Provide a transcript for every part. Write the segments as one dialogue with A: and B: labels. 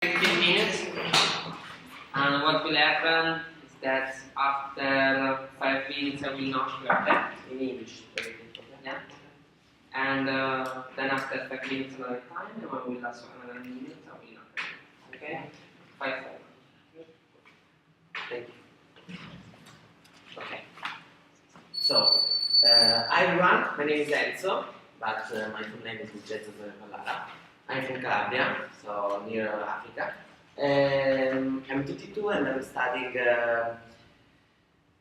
A: 15 minutes, and what will happen is that after 5 minutes I will not attend in English. Yeah? And then after 5 minutes another time, and I will ask another minute, I will not attend. Okay? 5 seconds. Thank you. Okay. So, hi everyone, my name is Enzo, but my full name is Fallara. I'm from Calabria, so near Africa. I'm 22 and I'm studying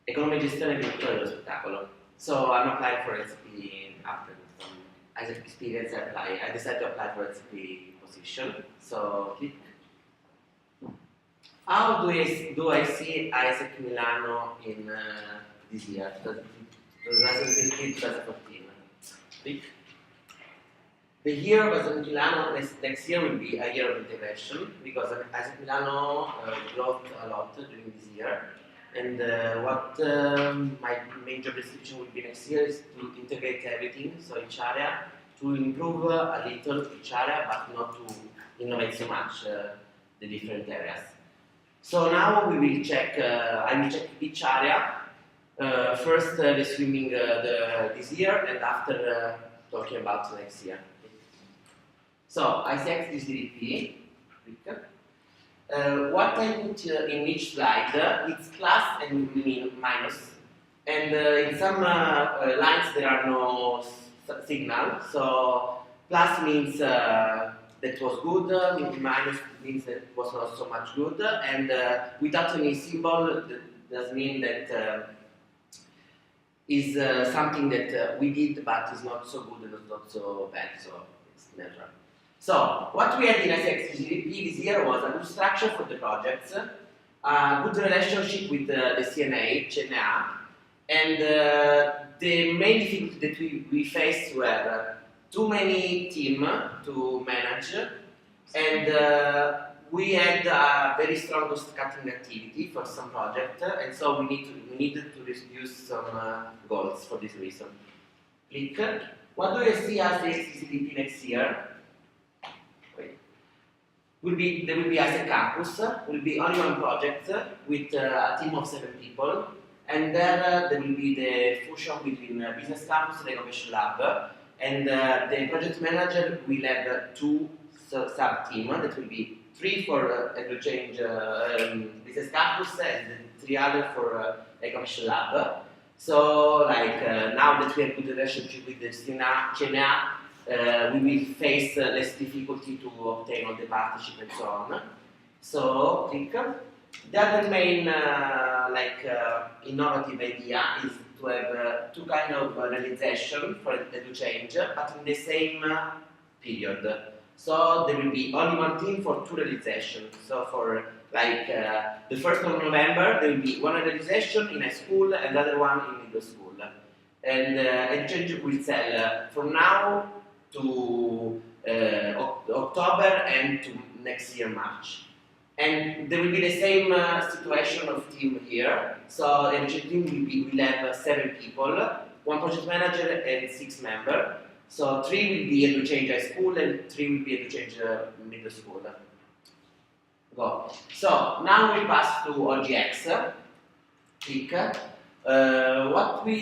A: Economic Gestione e Cultura dello Spettacolo. So I'm applying for LCP after some AIESEC experience. I decided to apply for LCP position. So click. How do I see AIESEC Milano in this year, 2013-2014? Click. The year was in Milano. Next year will be a year of integration because AIESEC Milano growth a lot during this year. And what my main job description will be next year is to integrate everything, so each area, to improve a little each area, but not to innovate so much the different areas. So now we will check. I will check each area. First, the swimming this year, and after talking about next year. So AIESEC is GDP. What I put in each slide, it's plus and minus, and in some lines there are no signal. So plus means that was good, minus means that was not so much good, and without any symbol that does mean that is something that we did but is not so good and not so bad. So it's neutral. So, what we had in AIESEC GDP this year was a good structure for the projects, a good relationship with the CNA, and the main difficulty that we faced were too many teams to manage, and we had a very strong cost-cutting activity for some projects, and so we needed to reduce some goals for this reason. Click. What do you see as the GDP next year? There will be AIESEC campus, will be only one project with a team of 7 people, and then there will be the fusion between business campus and innovation lab, and the project manager will have 2 sub-teams, that will be 3 for exchange business campus and 3 others for innovation lab. So, like now that we have good relationship with the CNA, we will face less difficulty to obtain all the partnership and so on. So, click. The other main innovative idea is to have 2 kinds of realization for the change, but in the same period. So there will be only one team for 2 realizations. So for the 1st of November, there will be 1 realization in high school and the other one in middle school. And exchange will sell from now to October and to next year March. And there will be the same situation of team here. So the team will have 7 people, 1 project manager and 6 members. So 3 will be able to change high school and 3 will be able to change middle school. Go. So now we pass to OGX. Click. What we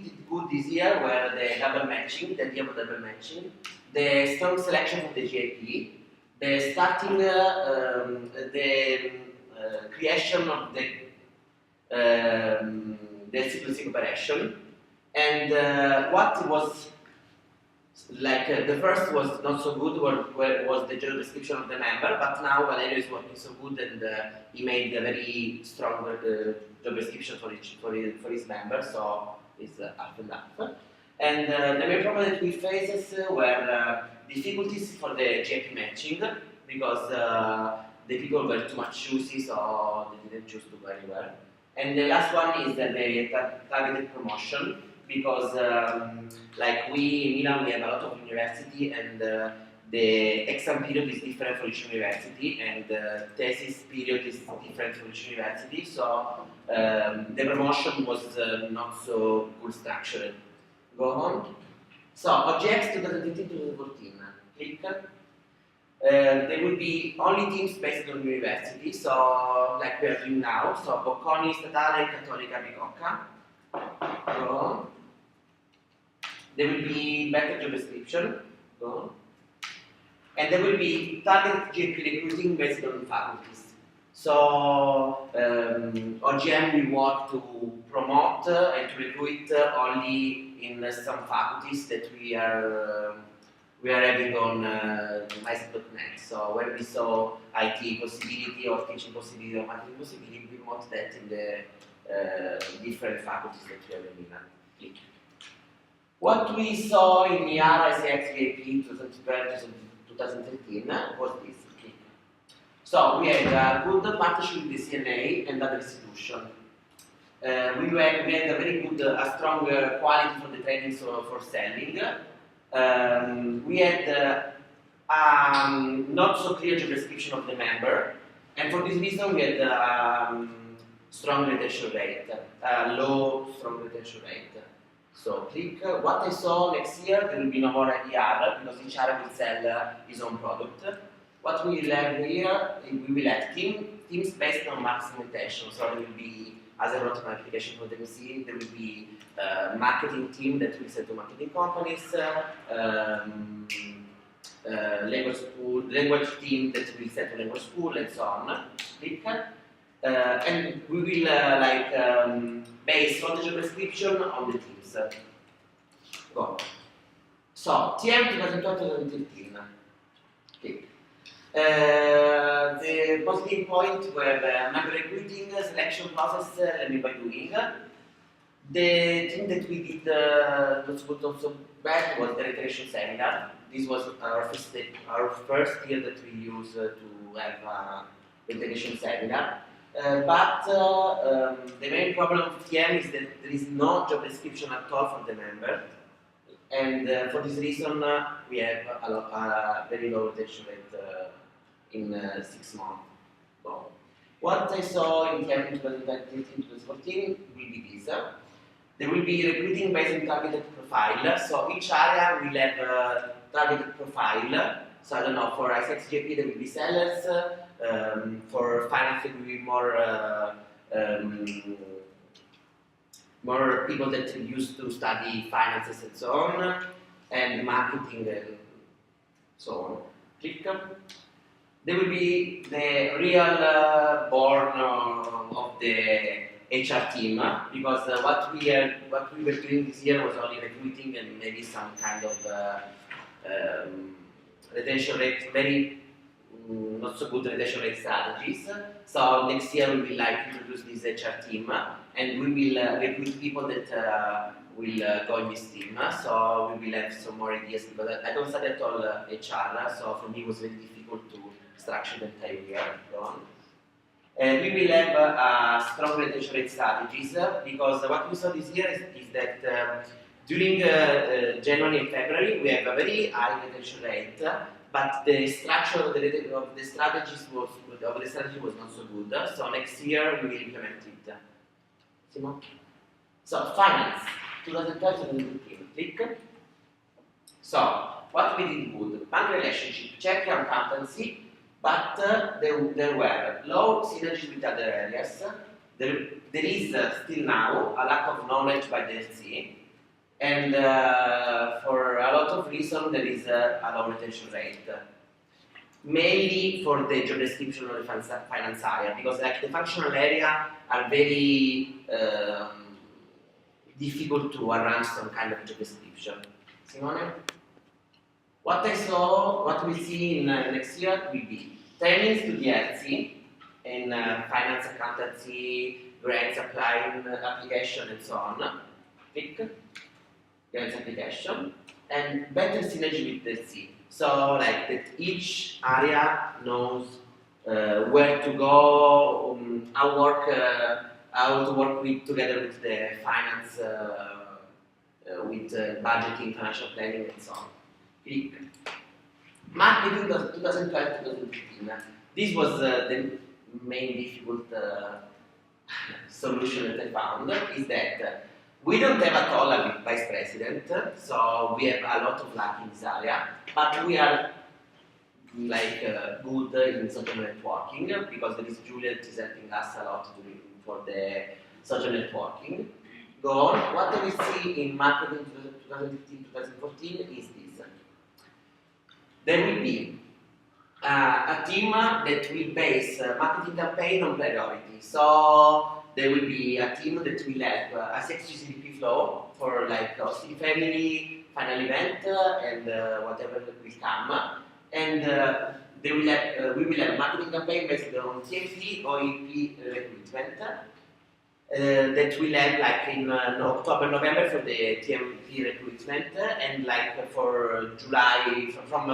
A: did good this year were the double matching, the idea of double matching, the strong selection of the GIP, the starting, the creation of the sequencing operation, and what was the first was not so good, was the job description of the member, but now Valerio is working so good and he made a very strong job description for his member, so it's half and half. And the main problem that we faced were difficulties for the GIP matching, because the people were too much choosy, so they didn't choose to go anywhere. And the last one is the targeted promotion, because we in Milan we have a lot of university, and the exam period is different for each university, and the thesis period is different for each university, so the promotion was not so good structured. Go on. So OGX 2013-2014. Click. There will be only teams based on university, so like we are doing now, so Bocconi, Statale, Cattolica, Bicocca. So, there will be better job description, and there will be targeted GP recruiting based on faculties. So OGM will work to promote and to recruit only in some faculties that we are having on AIESEC.net. So when we saw IT possibility or teaching possibility or marketing possibility, we promote that in the different faculties that we have in Milan. What we saw in IARA AIESEC 2012-2013 was this. So we had a good partnership with the CNA and other institutions. We had a very good, strong quality for the trainings for selling. We had not so clear job description of the member, and for this reason we had strong retention rate, low strong retention rate. So click. What I saw next year, there will be no more ER because each area will sell his own product. What we will have here, we will have teams based on maximum retention. So there will be, as I wrote my application for the MC, there will be marketing team that will sell to marketing companies, language team that will sell to language school, and so on. Click. And we will base all the job description on the teams. Go. So TM 2012-2013. Okay. The positive point were member recruiting, selection process, learning by doing. The thing that we did not so good, not so bad was the retention seminar. This was our first year that we used to have a retention seminar. But the main problem of TM is that there is no job description at all for the member, and for this reason we have a very low retention rate in 6 months. So, what I saw in TM 2013-2014 will be this. There will be recruiting based on targeted profile, so each area will have a targeted profile. So I don't know, for AIESEC GP there will be sellers, for finance there will be more people that used to study finances and so on, and marketing and so on. Click. There will be the real born of the HR team, because what we were doing this year was only recruiting and maybe some kind of retention rate, very not so good retention rate strategies. So next year we will introduce this HR team, and we will recruit people that will go in this team. So we will have some more ideas, because I don't study at all HR, so for me it was very difficult to structure the entire year. And we will have strong retention rate strategies, because what we saw this year is that during January and February we have a very high retention rate, but the structure of the strategy was not so good. So next year we will implement it. So finance, 2012-2015. Click. So what we did good: bank relationship, check accountancy, but there were low synergies with other areas. There is still now a lack of knowledge by the LC. And for a lot of reasons, there is a low retention rate. Mainly for the job description of the finance area, because like the functional area are very difficult to arrange some kind of job description. Simone? What I saw, what we see in next year will be trainings to the LC in finance, accountancy, grants, application, and so on. Click. Grants application, and better synergy with the LC. So like that each area knows where to go, how to work together with the finance, with budgeting, financial planning, and so on. Click. Marketing 2012-2015. This was the main difficult solution that I found, is that we don't have at all a vice president, so we have a lot of lack in this area, but we are like good in social networking, because there is Julia that is helping us a lot for the social networking. Go on. What we see in marketing 2015-2014 is this. There will be a team that will base marketing campaign on priority. So there will be a team that will have a CXGCDP flow for like hosting family, final event, and whatever will come. And they will have, we will have a marketing campaign based on TFT or EP recruitment. That will have like in October, November for the TMP recruitment, and like for July, from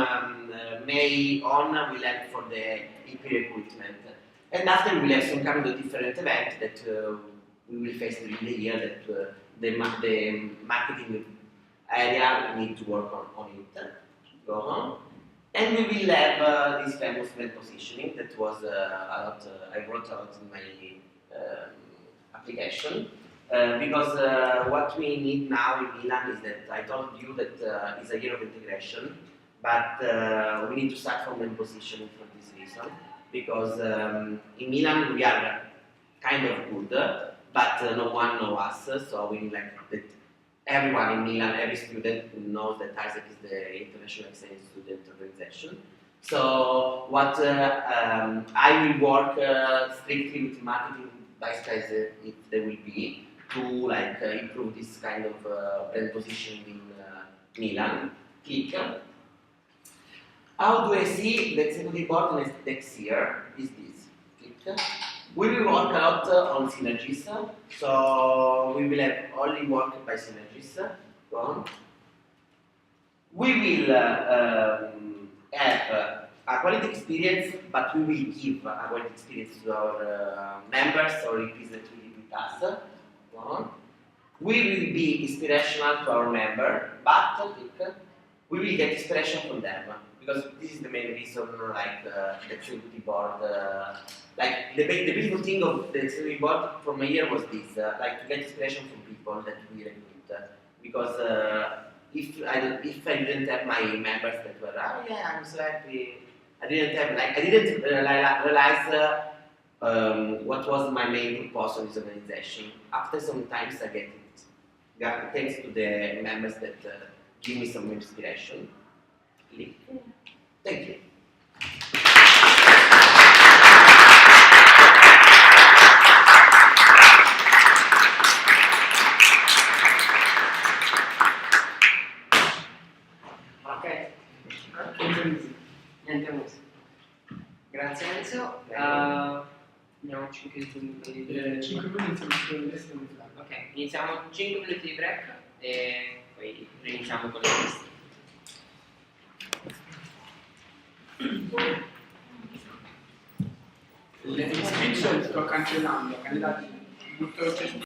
A: May on, we'll have for the EP recruitment. And after we'll have some kind of different event that we will face during the year that the marketing area need to work on it. Go on. And we will have this famous brand positioning that was a lot, I wrote a lot in my application, because what we need now in Milan is that I told you that it's a year of integration, but we need to start from brand positioning for this reason, because in Milan we are kind of good, but no one knows us, so we need like that everyone in Milan, every student knows that AIESEC is the International Exchange Student Organization. So what I will work strictly with marketing vice president, if there will be, to like improve this kind of brand positioning in Milan. Click. How do I see the executive board next year? Is this. Click. We will work a lot on synergies, so we will have only work by synergies. Go on. We will have a quality experience, but we will give a quality experience to our members or EPs that will live with us. Go on. We will be inspirational to our member, but we will get inspiration from them, because this is the main reason, like the executive board. Like the beautiful thing of the executive board from a year was this, like to get inspiration from people that we recruit. Because if I didn't have my members that were, oh yeah, I'm so happy. I didn't realize what was my main purpose of this organization. After some times I get it. Thanks to the members that give me some inspiration. Thank you.
B: Ok, niente musica. Grazie Enzo. Andiamo a 5 minuti.
C: 5 minuti iniziamo questo.
B: Ok, iniziamo 5 minuti di break e poi riniziamo con le teste.
C: Le speech sto cancellando, candidati butto